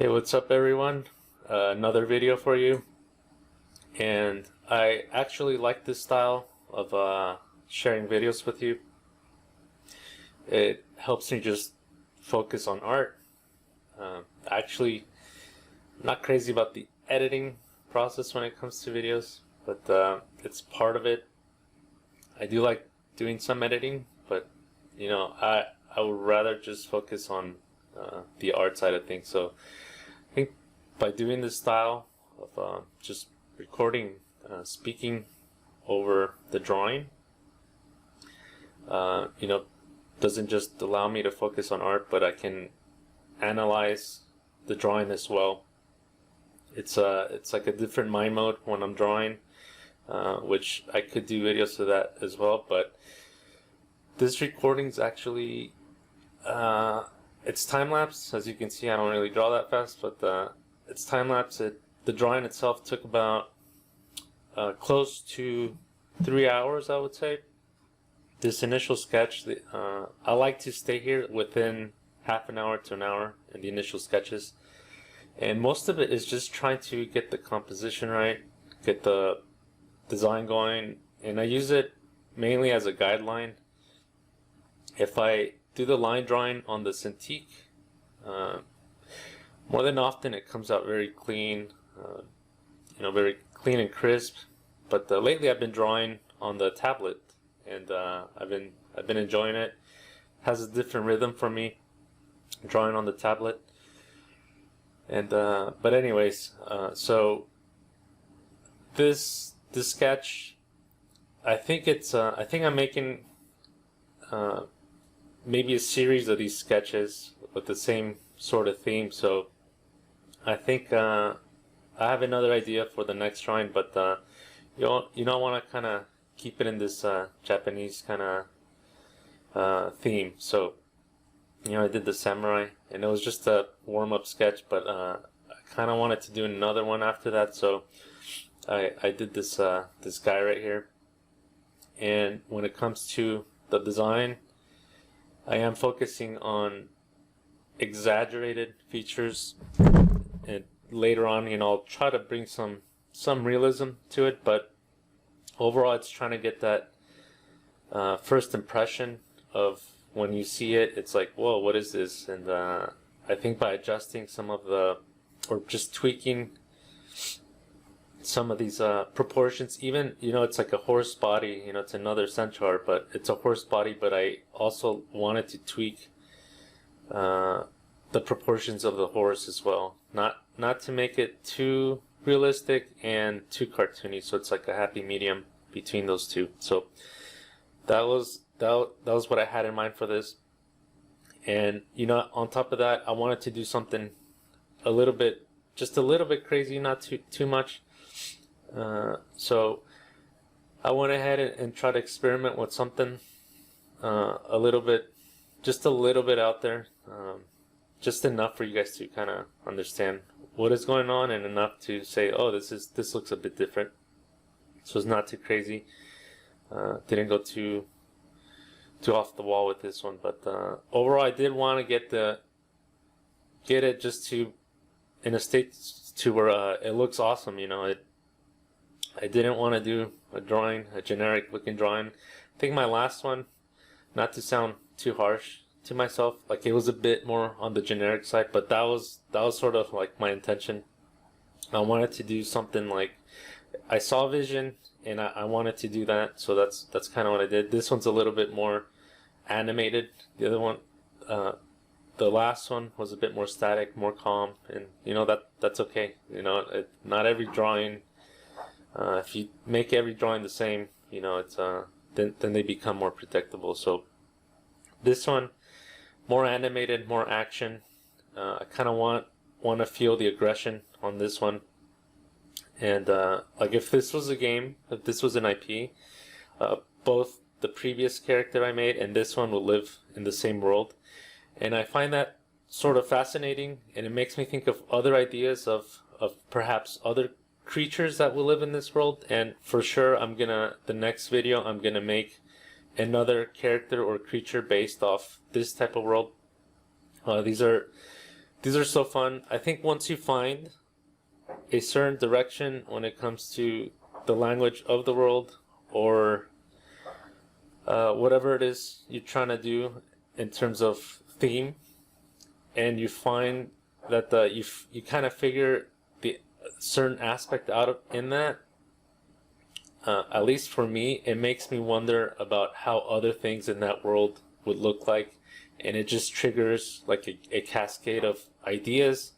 Hey, what's up everyone? Another video for you. And I actually like this style of sharing videos with you. It helps me just focus on art. Actually, I'm not crazy about the editing process when it comes to videos, but it's part of it. I do like doing some editing, but you know, I would rather just focus on the art side of things. So I think by doing this style of just recording, speaking over the drawing, you know, doesn't just allow me to focus on art, but I can analyze the drawing as well. It's like a different mind mode when I'm drawing, which I could do videos of that as well. But this recording is actually it's time-lapse. As you can see, I don't really draw that fast, but it's time-lapse. The drawing itself took about close to 3 hours, I would say. This initial sketch, I like to stay here within half an hour to an hour in the initial sketches. And most of it is just trying to get the composition right, get the design going, and I use it mainly as a guideline. If I do the line drawing on the Cintiq, more than often it comes out very clean, you know, very clean and crisp. But lately I've been drawing on the tablet, and I've been enjoying it. It has a different rhythm for me, drawing on the tablet. And but anyways, so this sketch, I think I'm making maybe a series of these sketches with the same sort of theme. So I think I have another idea for the next drawing, but you know, I want to kind of keep it in this Japanese kind of theme. So you know, I did the samurai, and it was just a warm-up sketch, but I kind of wanted to do another one after that, so I did this this guy right here. And when it comes to the design, I am focusing on exaggerated features, and later on, you know, I'll try to bring some realism to it, but overall it's trying to get that first impression of when you see it, it's like, whoa, what is this? And I think by adjusting some of the, or just tweaking some of these proportions, even, you know, it's like a horse body, you know, it's another centaur, but it's a horse body, but I also wanted to tweak the proportions of the horse as well. Not to make it too realistic and too cartoony, so it's like a happy medium between those two. So that was what I had in mind for this. And you know, on top of that, I wanted to do something a little bit, just a little bit crazy, not too much. So I went ahead and tried to experiment with something a little bit, just a little bit out there, just enough for you guys to kind of understand what is going on, and enough to say, oh, this looks a bit different. So it's not too crazy. Didn't go too off the wall with this one, but overall I did want to get it just to in a state to where it looks awesome. You know, I didn't want to do a generic looking drawing. I think my last one, not to sound too harsh to myself, like it was a bit more on the generic side, but that was sort of like my intention. I wanted to do something like, I saw vision and I wanted to do that, so that's kind of what I did. This one's a little bit more animated. The other one, the last one, was a bit more static, more calm, and you know, that's okay. You know, not every drawing, if you make every drawing the same, you know, it's then they become more predictable. So this one, more animated, more action. I kind of want to feel the aggression on this one. And like if this was a game, if this was an IP, both the previous character I made and this one will live in the same world. And I find that sort of fascinating, and it makes me think of other ideas of perhaps other creatures that will live in this world. And for sure, the next video I'm gonna make another character or creature based off this type of world. These are these are so fun. I think once you find a certain direction when it comes to the language of the world, or whatever it is you're trying to do in terms of theme, and you find that you kind of figure the certain aspect out of in that, at least for me, it makes me wonder about how other things in that world would look like, and it just triggers like a cascade of ideas,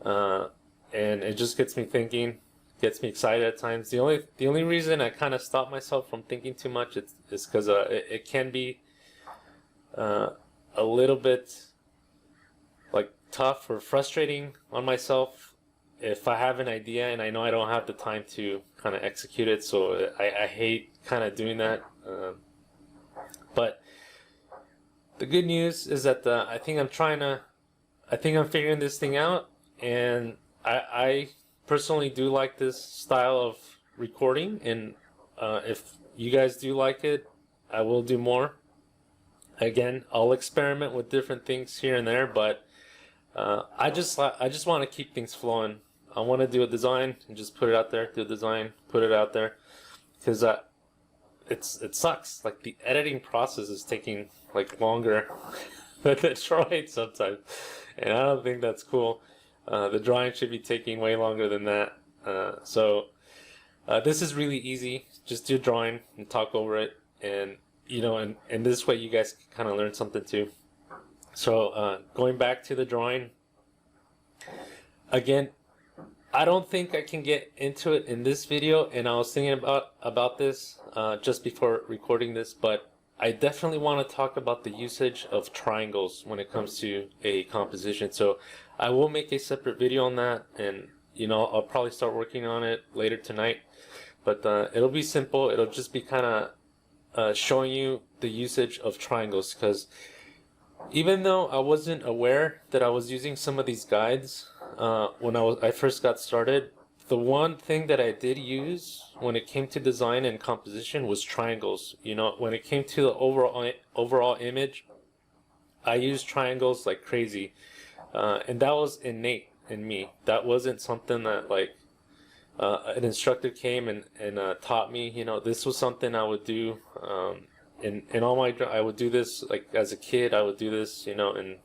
and it just gets me thinking, gets me excited at times. The only reason I kind of stop myself from thinking too much is because it can be a little bit like tough or frustrating on myself if I have an idea and I know I don't have the time to kind of execute it. So I hate kind of doing that. But the good news is that I think I'm figuring this thing out, and I personally do like this style of recording, and if you guys do like it, I will do more. Again, I'll experiment with different things here and there, but I just want to keep things flowing. I want to do a design and just put it out there. Do a design, put it out there, because it sucks. Like, the editing process is taking like longer than the drawing sometimes, and I don't think that's cool. The drawing should be taking way longer than that. So this is really easy. Just do a drawing and talk over it, and and this way you guys can kind of learn something too. So going back to the drawing again, I don't think I can get into it in this video, and I was thinking about this just before recording this, but I definitely want to talk about the usage of triangles when it comes to a composition. So I will make a separate video on that, and I'll probably start working on it later tonight. But it'll be simple. It'll just be kind of showing you the usage of triangles, because even though I wasn't aware that I was using some of these guides when I first got started, the one thing that I did use when it came to design and composition was triangles. When it came to the overall image, I used triangles like crazy, and that was innate in me. That wasn't something that like an instructor came and taught me. This was something I would do in all my. I would do this like as a kid. I would do this, in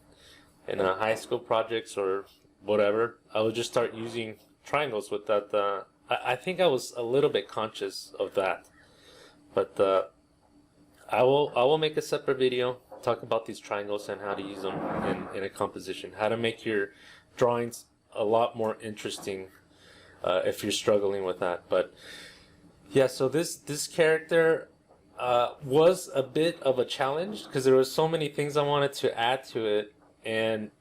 high school projects or whatever. I would just start using triangles with that. I think I was a little bit conscious of that, but I will make a separate video, talk about these triangles and how to use them in a composition, how to make your drawings a lot more interesting if you're struggling with that. But yeah, so this character was a bit of a challenge because there were so many things I wanted to add to it, and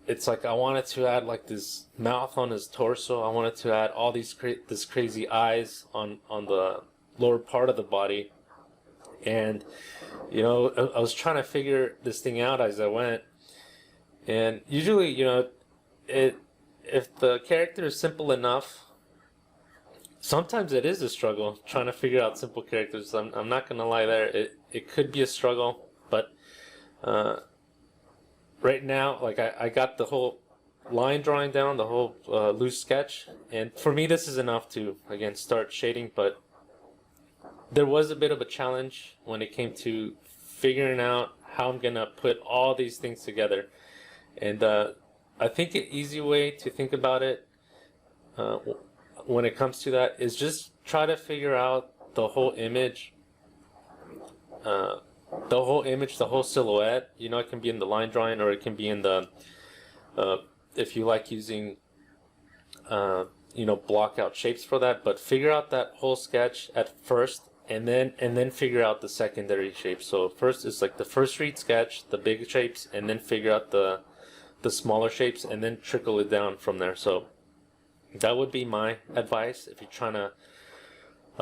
it's like I wanted to add like this mouth on his torso. I wanted to add all these this crazy eyes on the lower part of the body, and I was trying to figure this thing out as I went. And usually, if the character is simple enough, sometimes it is a struggle trying to figure out simple characters. I'm not gonna lie there. It could be a struggle, but right now, like I got the whole line drawing down, the whole loose sketch, and for me this is enough to again start shading. But there was a bit of a challenge when it came to figuring out how I'm gonna put all these things together. And I think an easy way to think about it when it comes to that is just try to figure out the whole image, the whole silhouette. It can be in the line drawing, or it can be in the if you like using block out shapes for that. But figure out that whole sketch at first, and then figure out the secondary shapes. So first is like the first read sketch, the big shapes, and then figure out the smaller shapes, and then trickle it down from there. So that would be my advice if you're trying to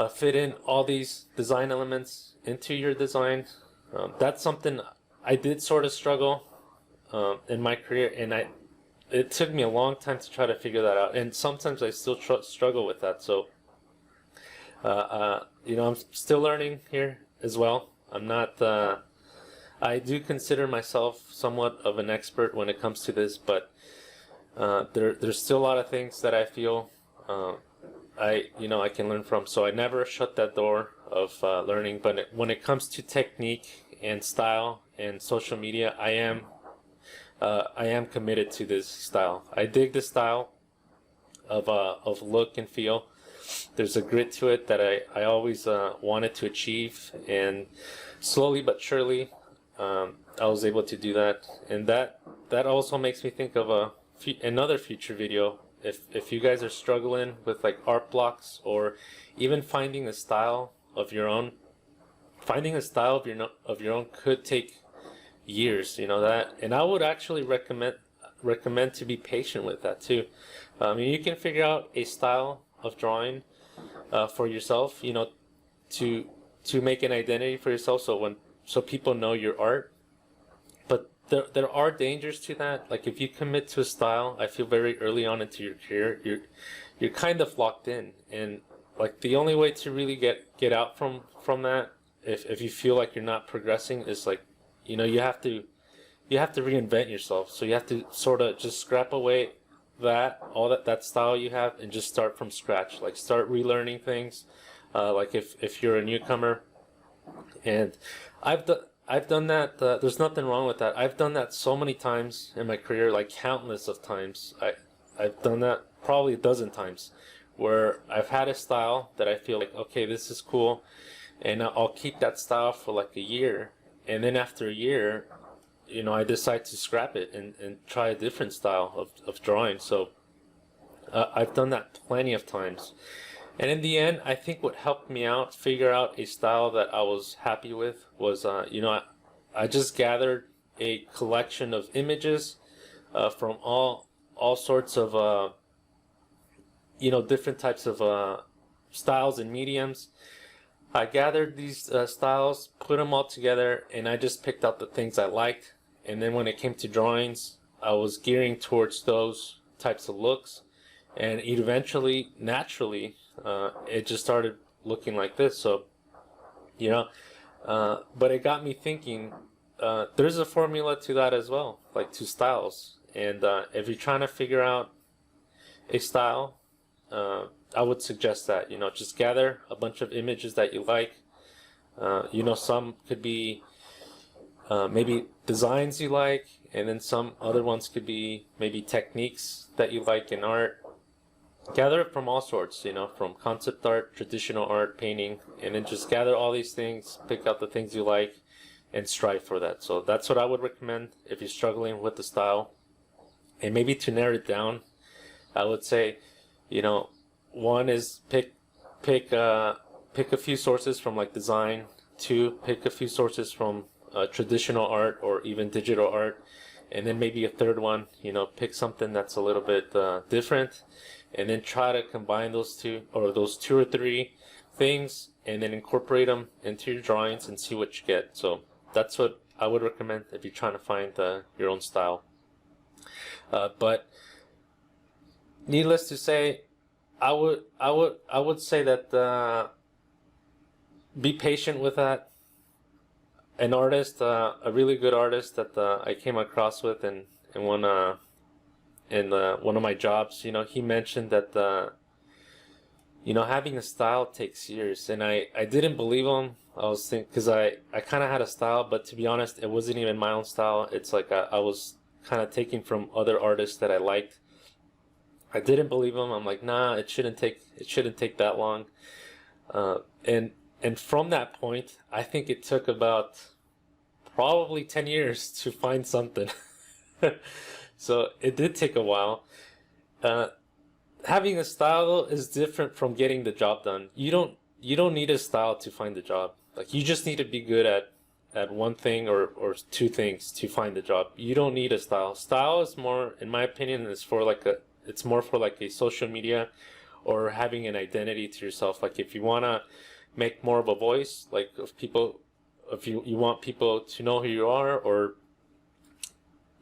fit in all these design elements into your design. That's something I did sort of struggle in my career, and it took me a long time to try to figure that out, and sometimes I still struggle with that. So I'm still learning here as well. I'm not I do consider myself somewhat of an expert when it comes to this, but there's still a lot of things that I feel I can learn from. So I never shut that door of learning. But when it comes to technique and style and social media, I am committed to this style. I dig this style of look and feel. There's a grit to it that I always wanted to achieve, and slowly but surely I was able to do that. And that also makes me think of another future video. If you guys are struggling with like art blocks, or even finding a style of your own, could take years, that. And I would actually recommend to be patient with that too. You can figure out a style of drawing for yourself, to make an identity for yourself, so people know your art. But there are dangers to that. Like, if you commit to a style, I feel very early on into your career, you're kind of locked in, and like the only way to really get out from that, if you feel like you're not progressing, is like, you have to reinvent yourself. So you have to sort of just scrap away all that style you have, and just start from scratch. Like, start relearning things. Like if you're a newcomer, and I've done that. There's nothing wrong with that. I've done that so many times in my career, like countless of times. I've done that probably a dozen times, where I've had a style that I feel like, okay, this is cool, and I'll keep that style for like a year, and then after a year, I decide to scrap it and try a different style of drawing. So I've done that plenty of times. And in the end, I think what helped me out, figure out a style that I was happy with, was, I just gathered a collection of images from all sorts of, different types of styles and mediums. I gathered these styles, put them all together, and I just picked out the things I liked. And then when it came to drawings, I was gearing towards those types of looks. And eventually, naturally, it just started looking like this. So, but it got me thinking, there's a formula to that as well, like to styles. And if you're trying to figure out a style, I would suggest that, just gather a bunch of images that you like. Some could be maybe designs you like, and then some other ones could be maybe techniques that you like in art. Gather it from all sorts, from concept art, traditional art, painting, and then just gather all these things, pick out the things you like, and strive for that. So that's what I would recommend if you're struggling with the style. And maybe to narrow it down, I would say, one is pick a few sources from like design. Two, pick a few sources from traditional art or even digital art. And then maybe a third one, pick something that's a little bit different. And then try to combine those two or three things, and then incorporate them into your drawings and see what you get. So that's what I would recommend if you're trying to find your own style. But needless to say, I would say that be patient with that. An artist, a really good artist that I came across with in one of my jobs, he mentioned that having a style takes years, and I didn't believe him. I was thinking, because I kind of had a style, but to be honest, it wasn't even my own style. It's like I was kind of taking from other artists that I liked. I didn't believe him. I'm like, nah, it shouldn't take that long. And from that point, I think it took about probably 10 years to find something. So it did take a while. Having a style is different from getting the job done. You don't need a style to find the job. Like, you just need to be good at one thing or two things to find the job. You don't need a style. Style is more, in my opinion, it's more for like a social media or having an identity to yourself. Like, if you wanna make more of a voice, like if you want people to know who you are, or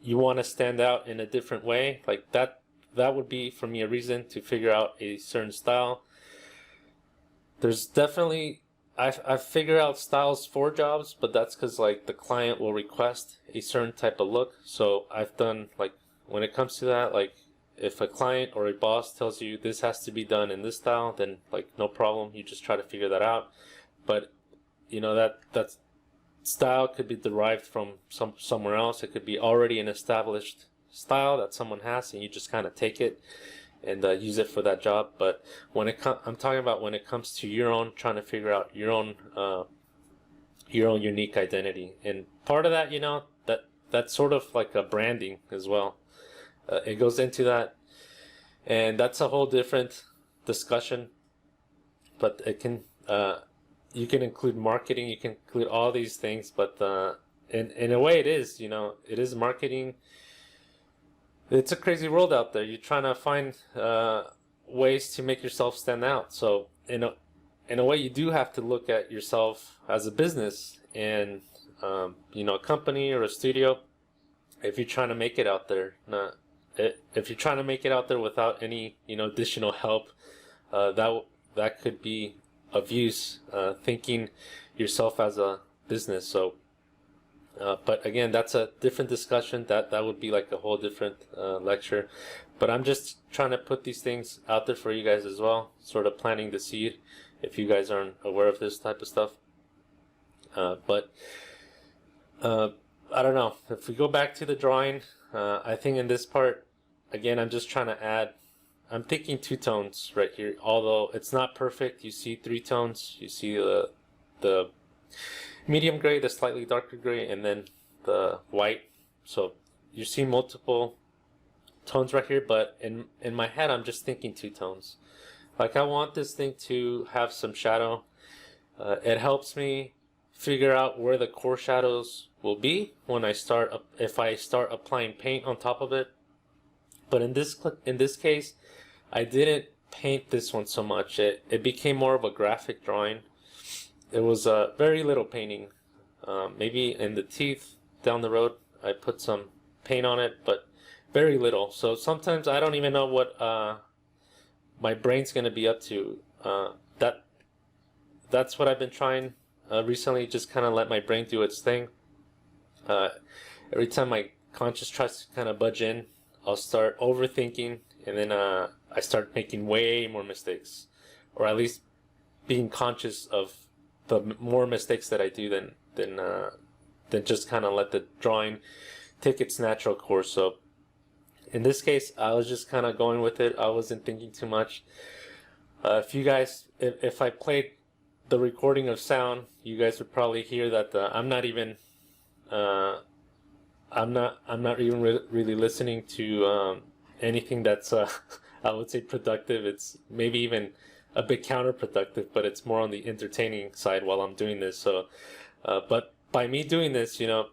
you want to stand out in a different way, like that would be for me a reason to figure out a certain style. There's definitely, I've figured out styles for jobs, but that's because like the client will request a certain type of look. So I've done, like, when it comes to that, like if a client or a boss tells you this has to be done in this style, then like no problem, you just try to figure that out. But you know, that style could be derived from somewhere else. It could be already an established style that someone has, and you just kind of take it and use it for that job. But when I'm talking about when it comes to your own, trying to figure out your own unique identity, and part of that, you know, that's sort of like a branding as well. It goes into that, and that's a whole different discussion. But it can you can include marketing, you can include all these things, but in a way, it is, you know, it is marketing. It's a crazy world out there. You're trying to find ways to make yourself stand out. So in a way, you do have to look at yourself as a business, and you know, a company or a studio. If you're trying to make it out there, if you're trying to make it out there without any, you know, additional help, that could be of use. Thinking yourself as a business. So. But again, that's a different discussion. That would be like a whole different lecture. But I'm just trying to put these things out there for you guys as well, sort of planting the seed if you guys aren't aware of this type of stuff. But I don't know. If we go back to the drawing, I think in this part, again, I'm just trying to add, I'm thinking 2 tones right here. Although it's not perfect, you see 3 tones. You see the medium gray, the slightly darker gray, and then the white. So you see multiple tones right here, but in my head, I'm just thinking 2 tones. Like, I want this thing to have some shadow. It helps me figure out where the core shadows will be when if I start applying paint on top of it. But in this case, I didn't paint this one so much. It became more of a graphic drawing. It was very little painting. Maybe in the teeth down the road, I put some paint on it, but very little. So sometimes I don't even know what my brain's going to be up to. That's what I've been trying recently, just kind of let my brain do its thing. Every time my conscious tries to kind of budge in, I'll start overthinking, and then I start making way more mistakes, or at least being conscious of the more mistakes that I do than just kind of let the drawing take its natural course. So in this case, I was just kind of going with it. I wasn't thinking too much. If I played the recording of sound, you guys would probably hear that I'm not even really listening to anything that's I would say productive. It's maybe even a bit counterproductive, but it's more on the entertaining side while I'm doing this. So, but by me doing this, you know,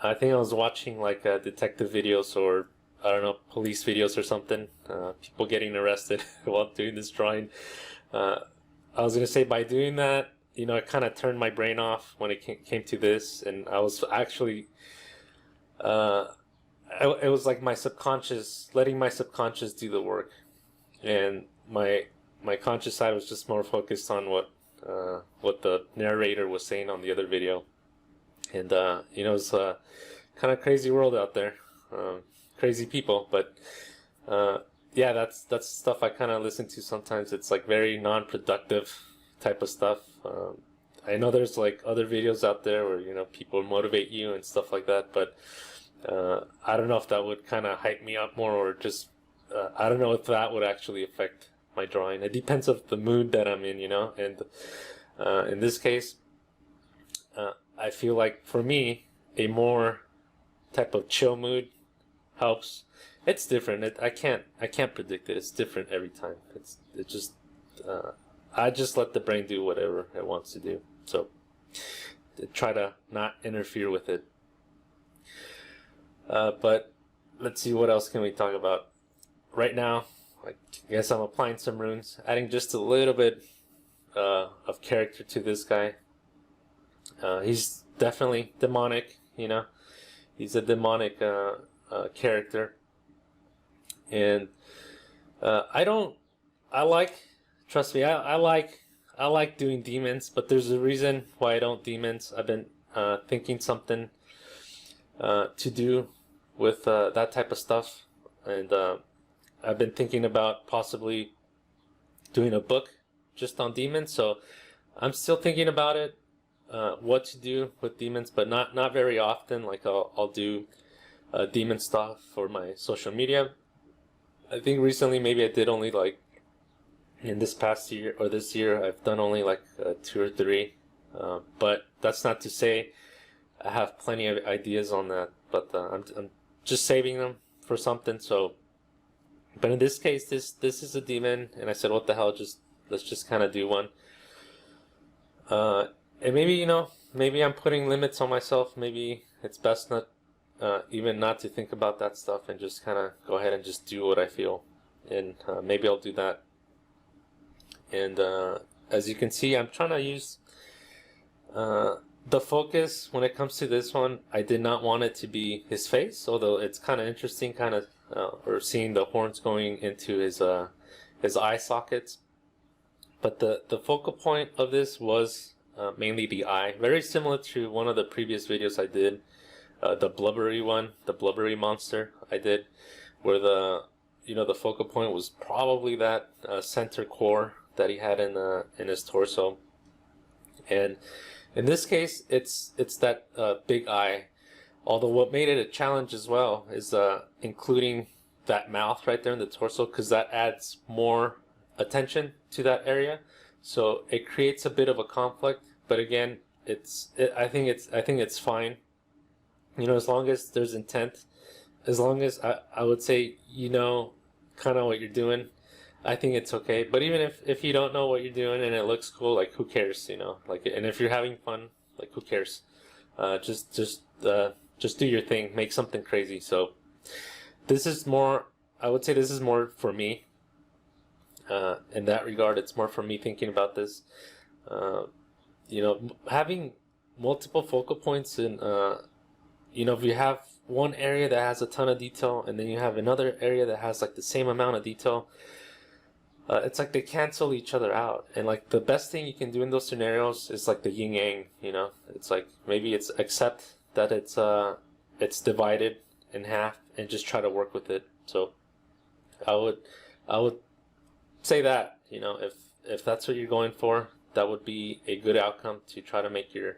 I think I was watching like detective videos, or I don't know, police videos or something. People getting arrested while doing this drawing. I was gonna say, by doing that, you know, it kind of turned my brain off when it came to this, and I was actually, it was like my subconscious, letting my subconscious do the work, and my conscious side was just more focused on what the narrator was saying on the other video. And you know, it's a kind of crazy world out there, crazy people. But yeah, that's stuff I kind of listen to sometimes. It's like very non-productive type of stuff. I know there's like other videos out there where, you know, people motivate you and stuff like that, but I don't know if that would kind of hype me up more, or just I don't know if that would actually affect my drawing. It depends on the mood that I'm in, you know. And in this case, I feel like for me, a more type of chill mood helps. It's different. I can't predict it. It's different every time. I just let the brain do whatever it wants to do. So try to not interfere with it. But let's see, what else can we talk about right now. I guess I'm applying some runes, adding just a little bit of character to this guy. He's definitely demonic, you know. He's a demonic character, and trust me, I like doing demons, but there's a reason why I don't demons. I've been thinking something to do with that type of stuff, and I've been thinking about possibly doing a book just on demons. So I'm still thinking about it, what to do with demons, but not very often. Like I'll do demon stuff for my social media. I think recently maybe I did only like in this past year or this year I've done only like 2 or 3. But that's not to say I have plenty of ideas on that. But I'm just saving them for something. So, but in this case, this is a demon, and I said, what the hell? Let's just kind of do one. And maybe maybe I'm putting limits on myself. Maybe it's best not even not to think about that stuff and just kind of go ahead and just do what I feel. And maybe I'll do that. And as you can see, I'm trying to use the focus when it comes to this one. I did not want it to be his face, although it's kind of interesting, or seeing the horns going into his eye sockets. But the focal point of this was mainly the eye, very similar to one of the previous videos I did, the blubbery one, the blubbery monster I did, where the focal point was probably that center core that he had in his torso. And in this case, it's that big eye. Although what made it a challenge as well is including that mouth right there in the torso, because that adds more attention to that area. So it creates a bit of a conflict. But again, I think it's fine. As long as there's intent, as long as I would say kind of what you're doing, I think it's okay. But even if you don't know what you're doing and it looks cool, like who cares, like, and if you're having fun, like who cares? Just do your thing, make something crazy. So this is more, I would say this is more for me. In that regard, it's more for me thinking about this. Having multiple focal points and if you have one area that has a ton of detail and then you have another area that has like the same amount of detail, it's like they cancel each other out. And like the best thing you can do in those scenarios is like the yin yang. It's like maybe it's accept that it's divided in half and just try to work with it. So I would say that if that's what you're going for, that would be a good outcome to try to make your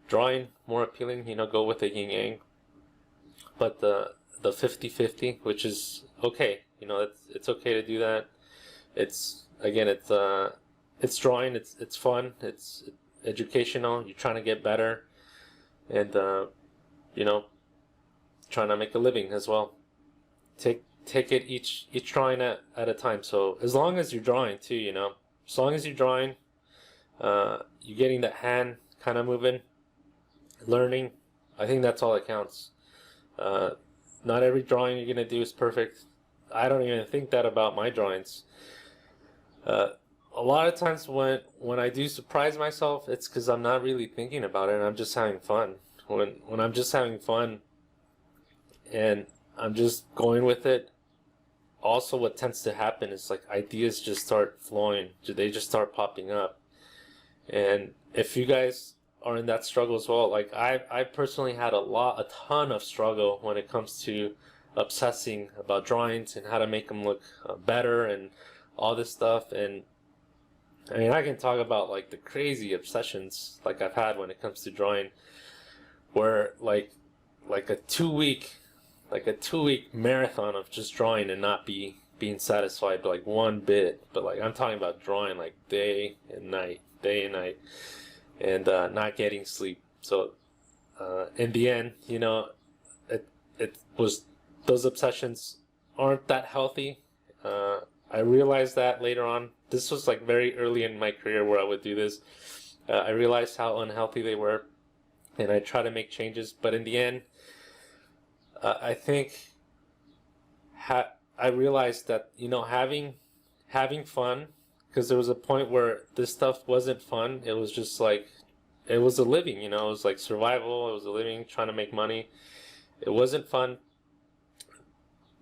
drawing more appealing. Go with the yin yang. But the 50-50, which is okay. It's okay to do that. It's drawing. It's fun. It's educational. You're trying to get better, and trying to make a living as well. Take it each drawing at a time. So as long as you're drawing too, as long as you're drawing, you're getting that hand kind of moving, learning. I think that's all that counts. Not every drawing you're gonna do is perfect. I don't even think that about my drawings. A lot of times when I do surprise myself, it's because I'm not really thinking about it and I'm just having fun. When I'm just having fun and I'm just going with it, also what tends to happen is like ideas just start flowing. They just start popping up. And if you guys are in that struggle as well, like I personally had a ton of struggle when it comes to obsessing about drawings and how to make them look better and all this stuff. And I mean, I can talk about like the crazy obsessions like I've had when it comes to drawing, where like a 2-week marathon of just drawing and not being satisfied like one bit. But like I'm talking about drawing like day and night, and not getting sleep. So in the end, it was, those obsessions aren't that healthy. I realized that later on. This was like very early in my career where I would do this. I realized how unhealthy they were, and I try to make changes. But in the end, I think I realized that having fun, because there was a point where this stuff wasn't fun. It was just like, it was a living. It was like survival. It was a living, trying to make money. It wasn't fun.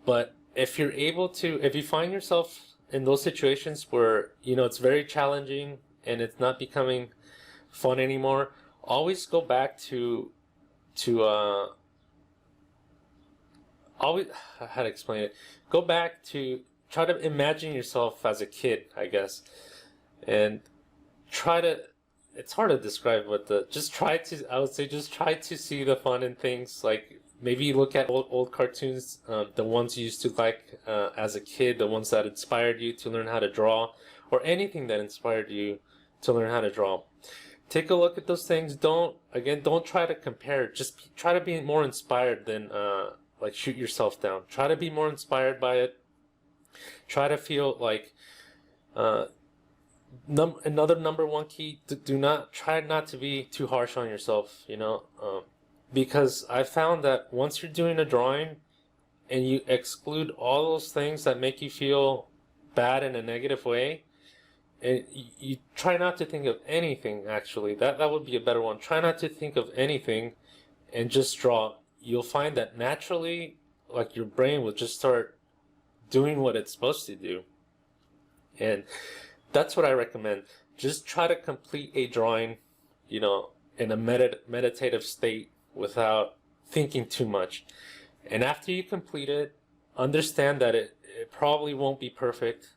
But if you find yourself in those situations where it's very challenging and it's not becoming fun anymore, always go back to always, how to explain it, go back to try to imagine yourself as a kid, I guess, and try to. It's hard to describe, but just try to. I would say just try to see the fun in things. Like maybe look at old cartoons, the ones you used to like as a kid, the ones that inspired you to learn how to draw, or anything that inspired you to learn how to draw. Take a look at those things. Don't try to compare. Just try to be more inspired than like shoot yourself down. Try to be more inspired by it. Try to feel like another number one key: do not try not to be too harsh on yourself. Because I found that once you're doing a drawing and you exclude all those things that make you feel bad in a negative way, and you try not to think of anything. Actually, that would be a better one. Try not to think of anything and just draw. You'll find that naturally, like your brain will just start doing what it's supposed to do. And that's what I recommend. Just try to complete a drawing, in a meditative state without thinking too much. And after you complete it, understand that it probably won't be perfect.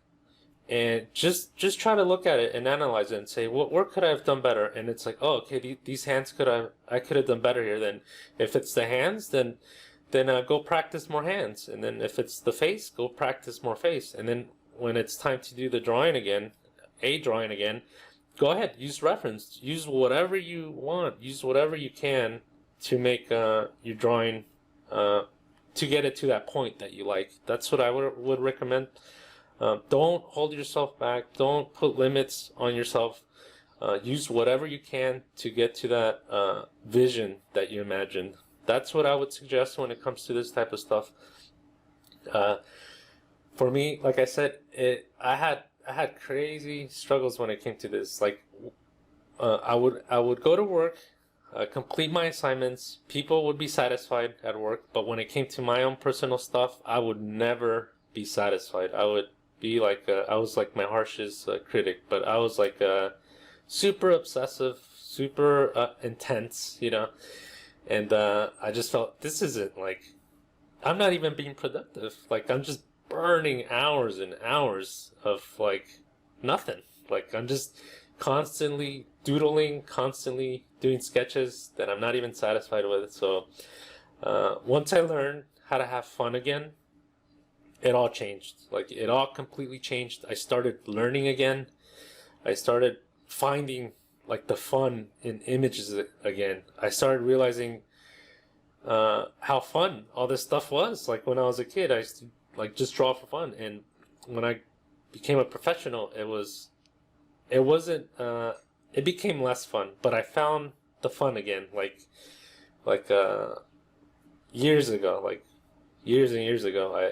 And just try to look at it and analyze it and say, where could I have done better? And it's like, oh, okay, these hands I could have done better here. Then if it's the hands, then go practice more hands. And then if it's the face, go practice more face. And then when it's time to do the drawing again, go ahead, use reference, use whatever you want, use whatever you can to make your drawing to get it to that point that you like. That's what I would recommend. Don't hold yourself back. Don't put limits on yourself. Use whatever you can to get to that vision that you imagined. That's what I would suggest when it comes to this type of stuff. For me, like I said, I had crazy struggles when it came to this. Like, I would go to work, complete my assignments. People would be satisfied at work, but when it came to my own personal stuff, I would never be satisfied. I would be like I was like my harshest critic, but I was like super obsessive, super intense, and I just felt this isn't like, I'm not even being productive. Like, I'm just burning hours and hours of like nothing. Like, I'm just constantly doodling, constantly doing sketches that I'm not even satisfied with. So once I learned how to have fun again, it all changed. Like, it all completely changed. I started learning again. I started finding like the fun in images again. I started realizing how fun all this stuff was. Like, when I was a kid, I used to like just draw for fun, and when I became a professional, it became less fun, but I found the fun again, like years ago, like years and years ago.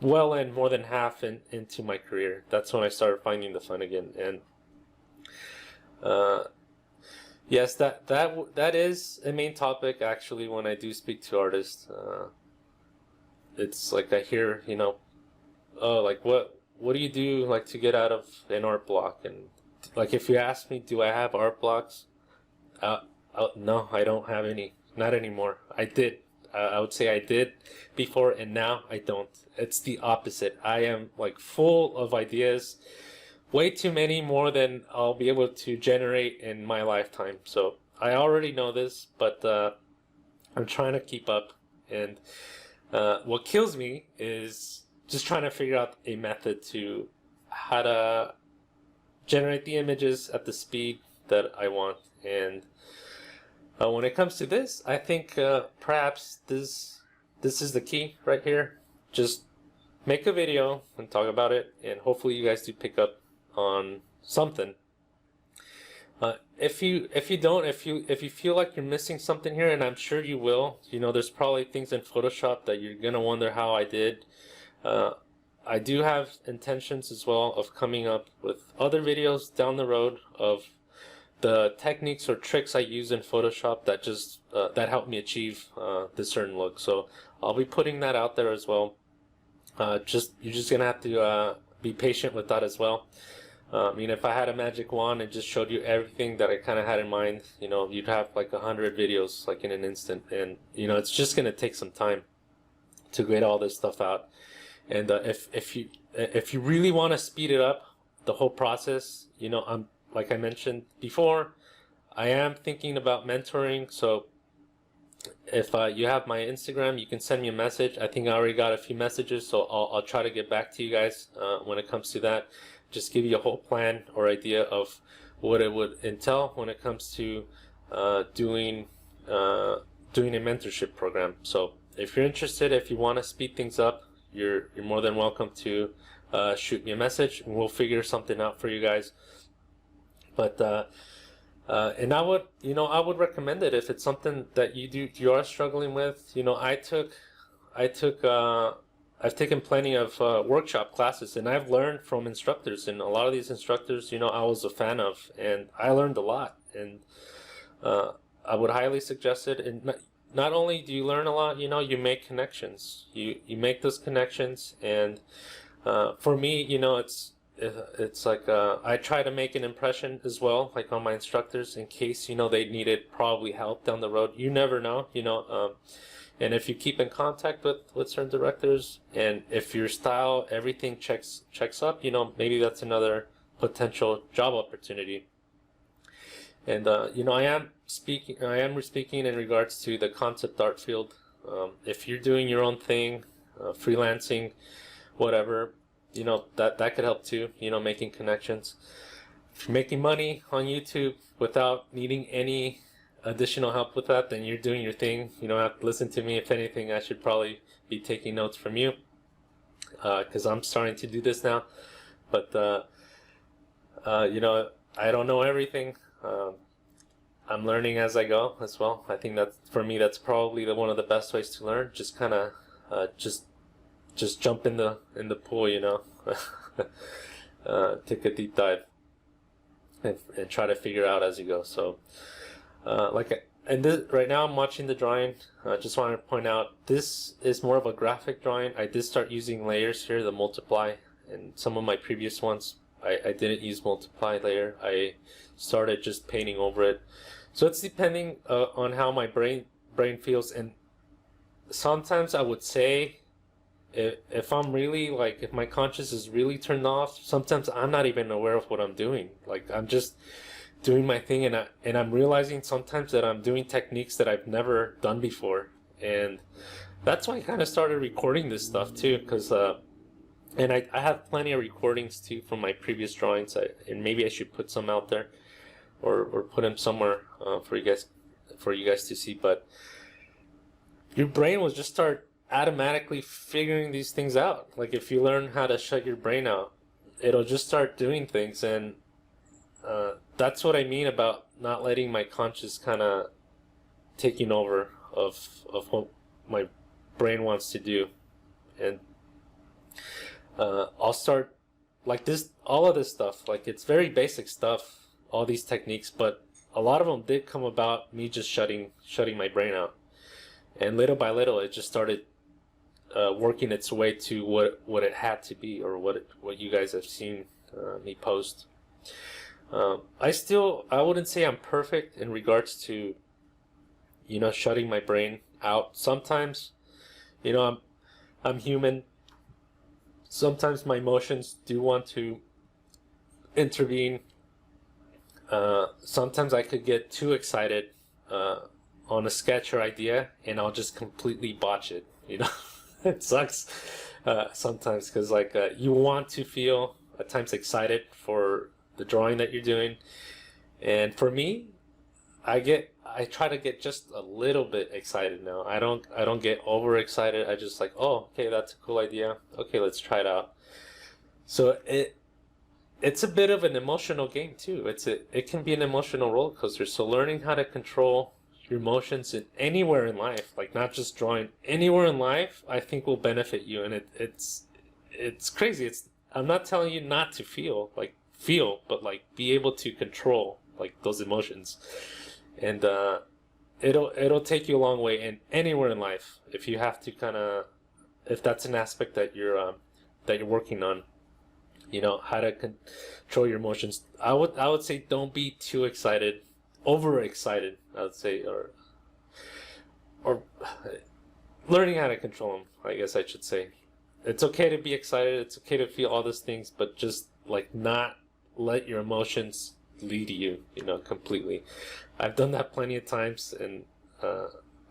More than half into my career, that's when I started finding the fun again. And yes, that is a main topic actually when I do speak to artists. It's like I hear, oh, like what do you do like to get out of an art block? And like, if you ask me, do I have art blocks? No, I don't have any. Not anymore. I did. I would say I did before, and now I don't. It's the opposite. I am like full of ideas, way too many, more than I'll be able to generate in my lifetime. So I already know this, but I'm trying to keep up. And what kills me is just trying to figure out a method to how to generate the images at the speed that I want. And when it comes to this, I think perhaps this is the key right here. Just make a video and talk about it, and hopefully you guys do pick up on something. If you feel like you're missing something here, and I'm sure you will, there's probably things in Photoshop that you're gonna wonder how I did. I do have intentions as well of coming up with other videos down the road of the techniques or tricks I use in Photoshop that just that help me achieve this certain look. So I'll be putting that out there as well. You're just gonna have to be patient with that as well. If I had a magic wand and just showed you everything that I kind of had in mind, you'd have like 100 videos like in an instant, and it's just gonna take some time to get all this stuff out. And if you really want to speed it up, the whole process, I'm like I mentioned before, I am thinking about mentoring. So if you have my Instagram, you can send me a message. I think I already got a few messages, so I'll try to get back to you guys when it comes to that. Just give you a whole plan or idea of what it would entail when it comes to doing a mentorship program. So if you're interested, if you want to speed things up, you're more than welcome to shoot me a message, and we'll figure something out for you guys. But and I would recommend it if it's something that you are struggling with. I've taken plenty of workshop classes, and I've learned from instructors, and a lot of these instructors, I was a fan of, and I learned a lot, and I would highly suggest it. And not only do you learn a lot, you make connections. You make those connections, and for me, it's like I try to make an impression as well, like on my instructors, in case they needed probably help down the road. You never know, and if you keep in contact with certain directors, and if your style, everything checks up, maybe that's another potential job opportunity. And I am speaking in regards to the concept art field. If you're doing your own thing, freelancing, whatever, that could help too, making connections. If you're making money on YouTube without needing any additional help with that, then you're doing your thing. You don't have to listen to me. If anything, I should probably be taking notes from you, because I'm starting to do this now. But I don't know everything. I'm learning as I go as well. I think that for me, that's probably one of the best ways to learn. Just kind of just jump in the pool, take a deep dive and try to figure out as you go. So right now I'm watching the drawing. I just wanted to point out, this is more of a graphic drawing. I did start using layers here, the multiply, and some of my previous ones I didn't use multiply layer. I started just painting over it. So it's depending on how my brain feels. And sometimes I would say, if I'm really, if my conscience is really turned off, sometimes I'm not even aware of what I'm doing. Like, I'm just doing my thing, and I'm realizing sometimes that I'm doing techniques that I've never done before. And that's why I kind of started recording this stuff too, because and I have plenty of recordings too from my previous drawings, and maybe I should put some out there, or put them somewhere for you guys to see. But your brain will just start automatically figuring these things out. Like, if you learn how to shut your brain out, it'll just start doing things. And that's what I mean about not letting my conscious kind of taking over of what my brain wants to do. And I'll start like this, all of this stuff, like, it's very basic stuff, all these techniques, but a lot of them did come about me just shutting my brain out. And little by little, it just started working its way to what it had to be, or what you guys have seen me post. I wouldn't say I'm perfect in regards to, shutting my brain out. Sometimes, I'm human. Sometimes my emotions do want to intervene. Sometimes I could get too excited on a sketch or idea, and I'll just completely botch it. It sucks sometimes, because you want to feel at times excited for the drawing that you're doing. And for me, I try to get just a little bit excited now. I don't get overexcited. I just oh, okay, that's a cool idea. Okay, let's try it out. So it's a bit of an emotional game too. It can be an emotional roller coaster. So learning how to control your emotions anywhere in life, like not just drawing, anywhere in life, I think will benefit you. And it's crazy. I'm not telling you not to feel, but be able to control those emotions. And it'll take you a long way, and anywhere in life, if you have to if that's an aspect that you're working on, how to control your emotions. I would say don't be too excited, overexcited, I would say, or learning how to control them, I guess I should say. it's okay to be excited. It's okay to feel all these things, but just like not let your emotions lead you, completely. I've done that plenty of times, and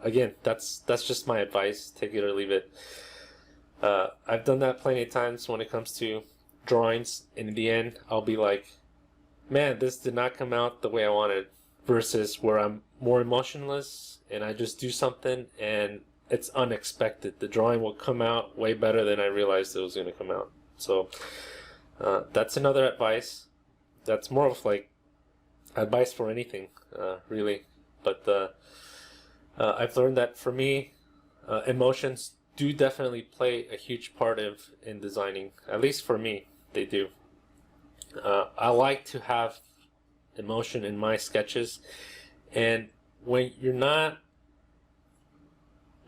again, that's just my advice. Take it or leave it. I've done that plenty of times when it comes to drawings. In the end, I'll be like, man, this did not come out the way I wanted, versus where I'm more emotionless and I just do something and it's unexpected. The drawing will come out way better than I realized it was going to come out. So that's another advice. That's more of like advice for anything, really. But I've learned that for me, emotions do definitely play a huge part in designing. At least for me, they do. I like to have emotion in my sketches, and when you're not,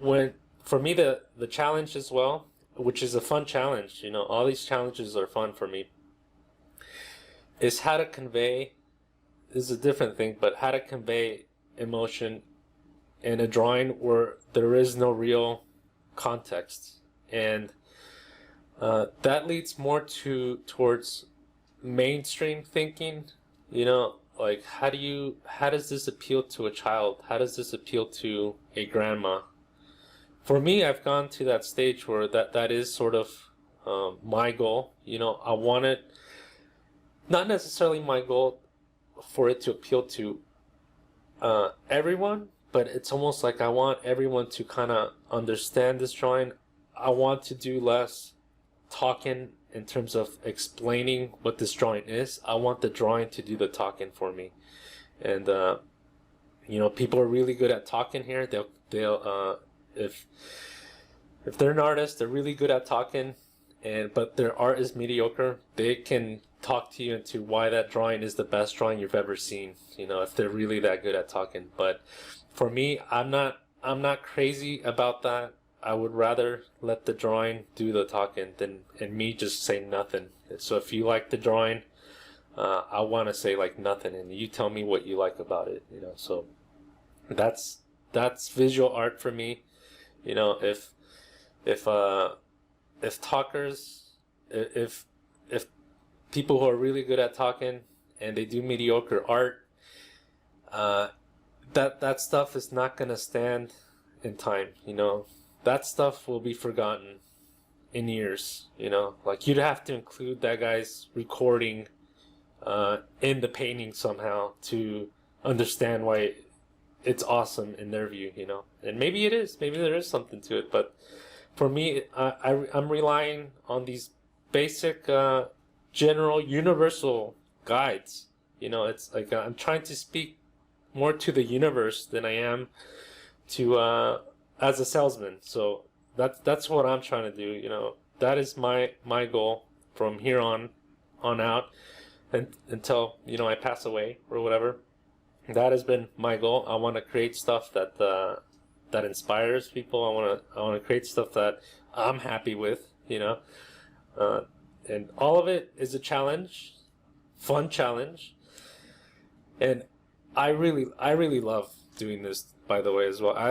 for me the challenge as well, which is a fun challenge, all these challenges are fun for me, is how to convey, this is a different thing, but how to convey emotion in a drawing where there is no real context. And that leads more towards mainstream thinking, like how does this appeal to a child? How does this appeal to a grandma? For me, I've gone to that stage where that is sort of my goal. I want it, not necessarily my goal for it to appeal to everyone, but it's almost like I want everyone to kind of understand this drawing. I want to do less talking in terms of explaining what this drawing is. I want the drawing to do the talking for me. And people are really good at talking here. They'll if they're an artist, they're really good at talking, but their art is mediocre. They can talk to you into why that drawing is the best drawing you've ever seen, if they're really that good at talking. But for me, I'm not crazy about that. I would rather let the drawing do the talking and me just say nothing. So if you like the drawing, I want to say like nothing, and you tell me what you like about it. So that's visual art for me. If talkers, if people who are really good at talking and they do mediocre art, that stuff is not gonna stand in time. That stuff will be forgotten in years. Like you'd have to include that guy's recording in the painting somehow to understand why it's awesome in their view. And maybe it is. Maybe there is something to it. But for me, I'm relying on these basic, general, universal guides. It's like I'm trying to speak more to the universe than I am to as a salesman. So that's what I'm trying to do. That is my goal from here on out, and until I pass away or whatever. That has been my goal. I want to create stuff that inspires people. I want to create stuff that I'm happy with. And all of it is a challenge, fun challenge, and I really love doing this. By the way, as well, I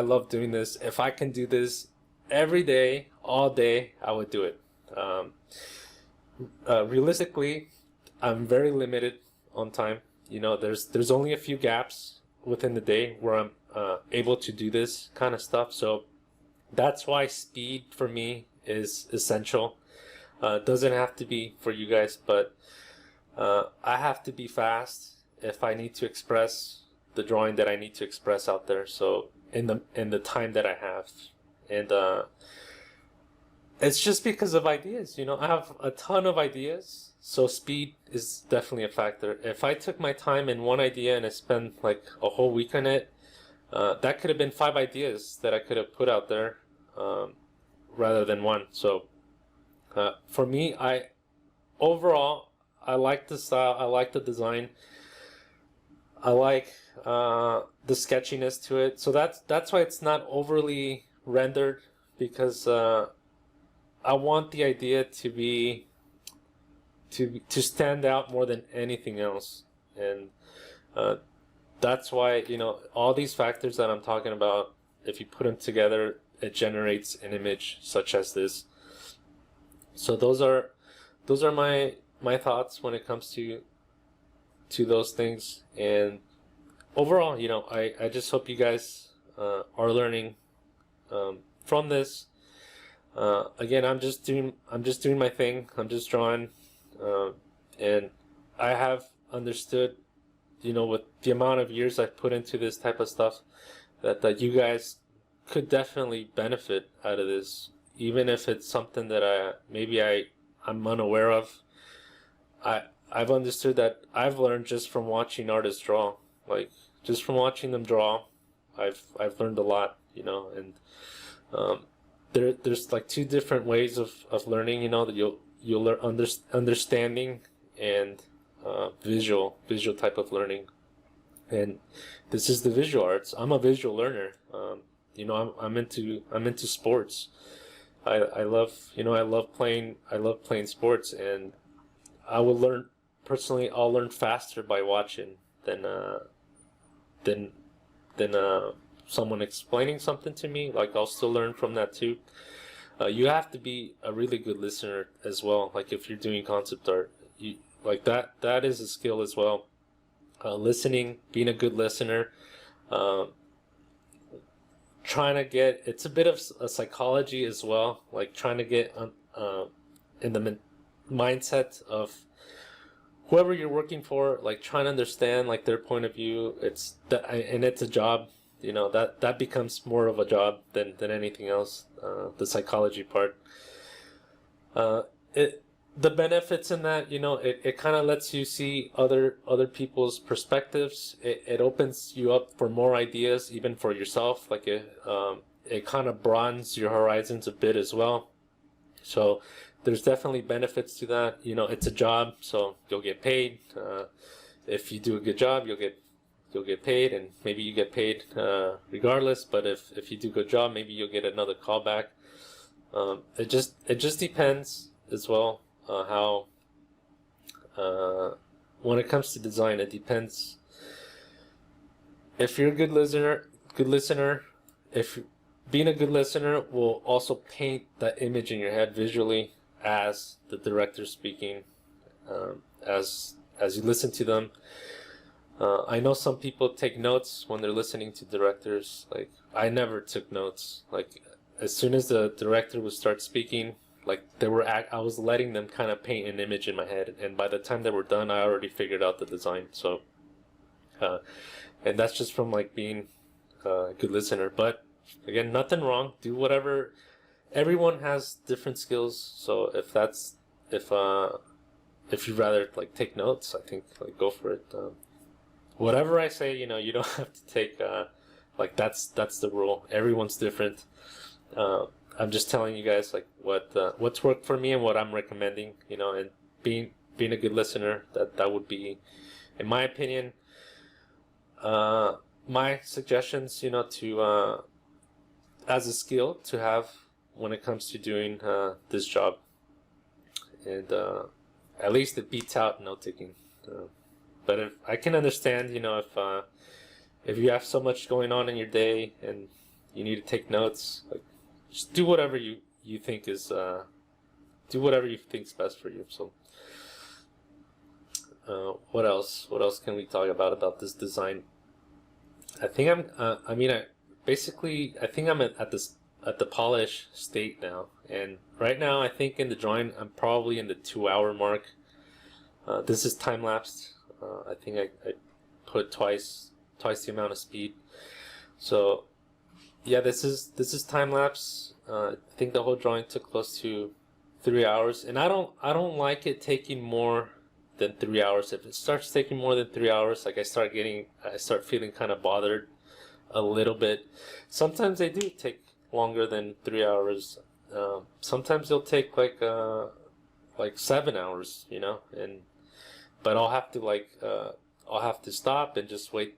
love doing this. If I can do this every day, all day, I would do it. Realistically, I'm very limited on time. There's only a few gaps within the day where I'm able to do this kind of stuff. So that's why speed for me is essential. It doesn't have to be for you guys, but I have to be fast if I need to express the drawing that I need to express out there. So in the time that I have, and it's just because of ideas. I have a ton of ideas. So speed is definitely a factor. If I took my time in one idea and I spent like a whole week on it, that could have been 5 ideas that I could have put out there rather than one. So for me, overall, I like the style. I like the design. I like the sketchiness to it. So that's why it's not overly rendered, because I want the idea to be to stand out more than anything else. And that's why all these factors that I'm talking about, if you put them together, it generates an image such as this. So those are my thoughts when it comes to those things. And overall, I just hope you guys are learning from this. Again, I'm just doing my thing. I'm just drawing, and I have understood, with the amount of years I've put into this type of stuff, that you guys could definitely benefit out of this, even if it's something that I'm unaware of. I've understood that I've learned just from watching artists draw, like just from watching them draw. I've learned a lot, and there's like two different ways of learning, that you'll learn understanding and visual type of learning. And this is the visual arts. I'm a visual learner. I'm into sports. I love playing sports, and I'll learn faster by watching than someone explaining something to me. Like, I'll still learn from that too. You have to be a really good listener as well. Like, if you're doing concept art, that is a skill as well. Listening, being a good listener, trying to get, it's a bit of a psychology as well, like trying to get in the mindset of whoever you're working for, like trying to understand like their point of view. And it's a job, that becomes more of a job than anything else. The psychology part, the benefits in that, it kind of lets you see other people's perspectives. It opens you up for more ideas, even for yourself. Like, it kind of broadens your horizons a bit as well. So there's definitely benefits to that. It's a job, so you'll get paid. If you do a good job, you'll get paid, and maybe you get paid regardless. But if you do a good job, maybe you'll get another callback. It just depends as well. How when it comes to design, it depends. If you're a good listener, if being a good listener will also paint that image in your head visually as the director speaking, as you listen to them. I know some people take notes when they're listening to directors. Like, I never took notes. Like, as soon as the director would start speaking, like, I was letting them kind of paint an image in my head, and by the time they were done, I already figured out the design. So, and that's just from like being a good listener. But again, nothing wrong. Do whatever. Everyone has different skills. So if you rather like take notes, I think like go for it. Whatever I say, you don't have to take like that's the rule. Everyone's different. I'm just telling you guys like what's worked for me and what I'm recommending, and being a good listener, that would be, in my opinion, my suggestions, to as a skill to have when it comes to doing this job. And at least it beats out note taking. But if I can understand, if you have so much going on in your day and you need to take notes, like, just do whatever you think is best for you. So what else can we talk about this design? I think I think I'm at the polish state now, and right now I think in the drawing I'm probably in the 2-hour mark. This is time lapsed. I think I put twice the amount of speed. So yeah, this is time lapse. I think the whole drawing took close to 3 hours, and I don't like it taking more than 3 hours. If it starts taking more than 3 hours, like I start feeling kind of bothered a little bit. Sometimes they do take longer than 3 hours. Sometimes they'll take like 7 hours, but I'll have to stop and just wait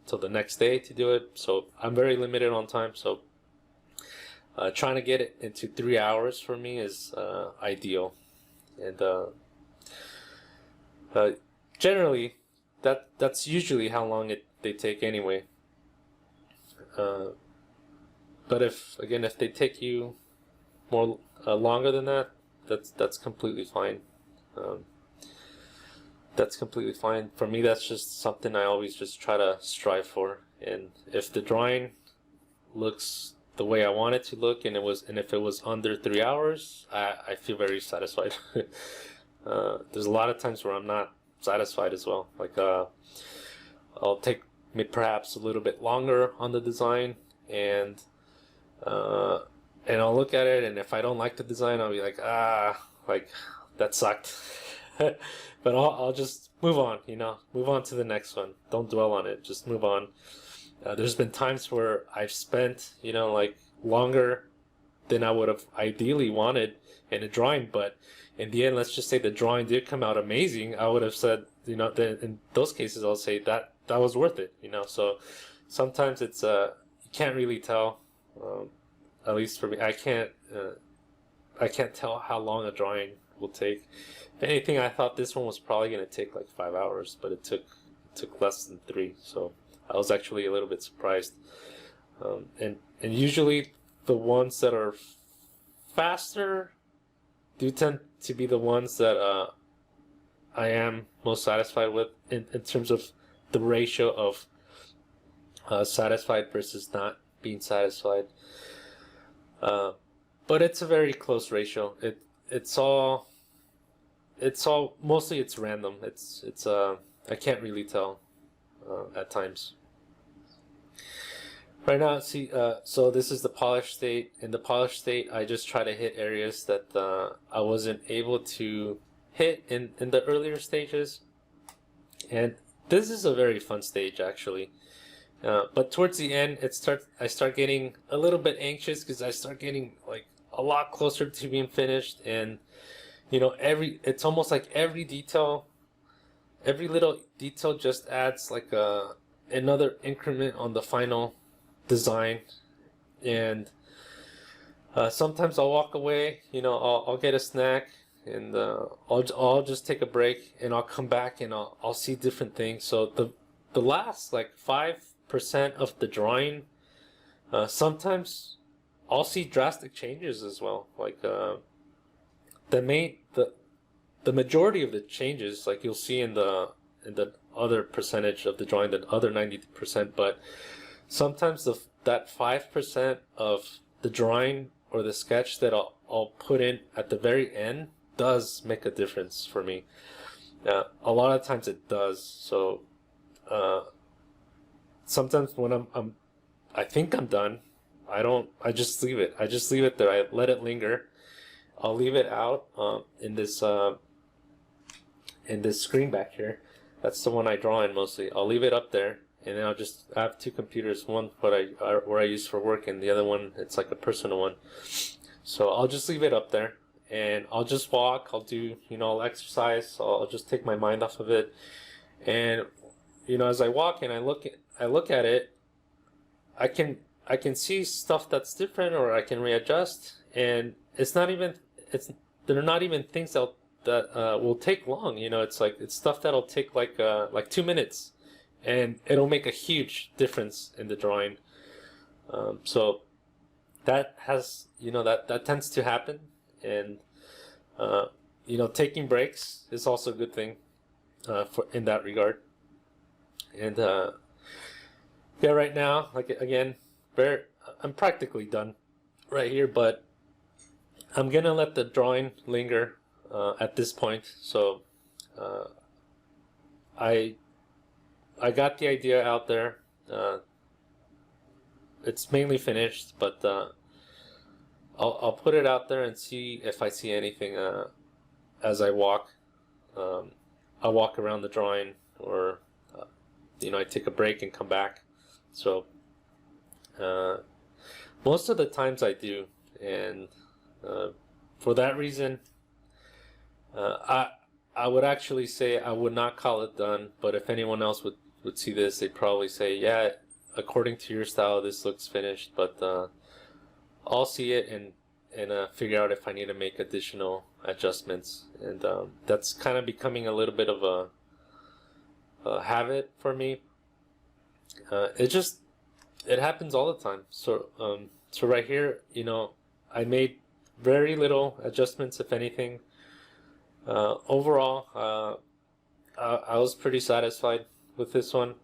till the next day to do it. So I'm very limited on time. So trying to get it into 3 hours for me is ideal, and generally that's usually how long they take anyway. But if they take you more longer than that, that's completely fine. That's completely fine. For me, that's just something I always just try to strive for. And if the drawing looks the way I want it to look, and if it was under 3 hours, I feel very satisfied. There's a lot of times where I'm not satisfied as well. Like I'll take perhaps a little bit longer on the design, and I'll look at it, and if I don't like the design, I'll be like, like that sucked. But I'll just move on, move on to the next one. Don't dwell on it, just move on. There's been times where I've spent, like longer than I would have ideally wanted in a drawing, but in the end, let's just say the drawing did come out amazing. I would have said, then in those cases, I'll say that was worth it, So sometimes it's you can't really tell. At least for me, I can't tell how long a drawing will take. If anything, I thought this one was probably going to take like 5 hours, but it took less than 3. So I was actually a little bit surprised. And usually the ones that are faster do tend to be the ones that I am most satisfied with in terms of the ratio of satisfied versus not being satisfied. But it's a very close ratio. It's all mostly it's random. It's I can't really tell at times. Right now, see, so this is the polished state. In the polished state, I just try to hit areas that I wasn't able to hit in the earlier stages. And this is a very fun stage, actually. But towards the end, I start getting a little bit anxious because I start getting like a lot closer to being finished, and it's almost like every little detail just adds like another increment on the final design. And sometimes I'll walk away, I'll get a snack, and I'll just take a break, and I'll come back and I'll see different things. So the last like 5% of the drawing, sometimes I'll see drastic changes as well. Like the majority of the changes, like you'll see in the other percentage of the drawing, the other 90%, but sometimes that 5% of the drawing or the sketch that I'll put in at the very end does make a difference for me. A lot of times it does. So sometimes when I think I'm done, I just leave it. I just leave it there. I let it linger. I'll leave it out in this screen back here. That's the one I draw in mostly. I'll leave it up there, and then I have 2 computers. One where I use for work, and the other one it's like a personal one. So I'll just leave it up there, and I'll just walk. I'll do I'll exercise. I'll just take my mind off of it, and as I walk and I look at it, I can see stuff that's different, or I can readjust, and they're not even things that will take long. It's stuff that'll take like 2 minutes, and it'll make a huge difference in the drawing. So that has that tends to happen, and taking breaks is also a good thing in that regard. And yeah, right now, like again, I'm practically done right here, but I'm gonna let the drawing linger at this point. So I got the idea out there. It's mainly finished, but I'll put it out there and see if I see anything as I walk. I walk around the drawing, or I take a break and come back. So most of the times I do, and for that reason, I would actually say I would not call it done. But if anyone else would see this, they'd probably say, yeah, according to your style, this looks finished. But I'll see it and figure out if I need to make additional adjustments. And that's kind of becoming a little bit of a habit for me. It happens all the time. So right here, I made very little adjustments, if anything. Overall, I was pretty satisfied with this one.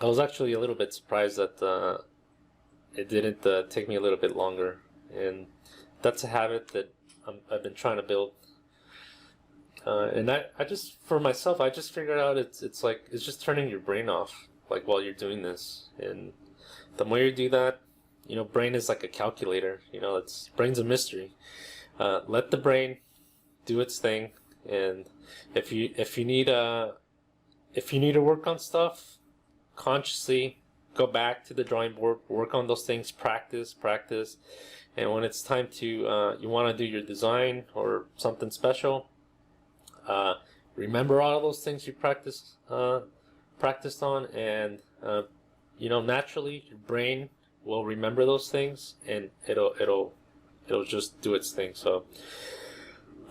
I was actually a little bit surprised that it didn't take me a little bit longer, and that's a habit that I've been trying to build. And I just, for myself, I just figured out it's like, it's just turning your brain off, like, while you're doing this. And the more you do that, you know, brain is like a calculator, you know, brain's a mystery. Let the brain do its thing, and if you need to work on stuff, consciously go back to the drawing board, work on those things, practice, and when it's time to you want to do your design or something special, remember all those things you practiced on, and you know, naturally your brain will remember those things, and it'll just do its thing. So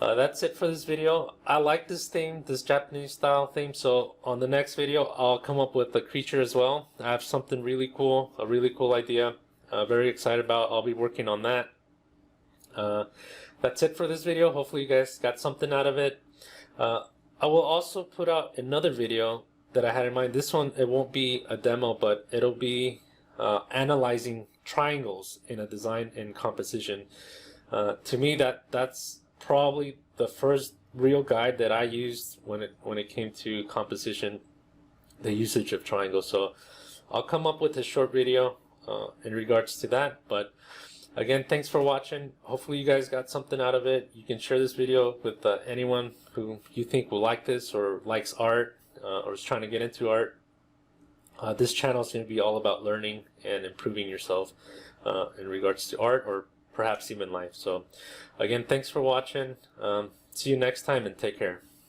that's it for this video. I like this theme, this Japanese style theme, so on the next video I'll come up with a creature as well. I have something really cool, a really cool idea, very excited about. I'll be working on that. That's it for this video. Hopefully you guys got something out of it. I will also put out another video that I had in mind. This one, it won't be a demo, but it'll be analyzing triangles in a design and composition. To me, that's probably the first real guide that I used when it came to composition, the usage of triangles. So I'll come up with a short video in regards to that. But again, thanks for watching. Hopefully you guys got something out of it. You can share this video with anyone who you think will like this, or likes art, or is trying to get into art. This channel is going to be all about learning and improving yourself in regards to art, or perhaps even life. So again, thanks for watching. See you next time, and take care.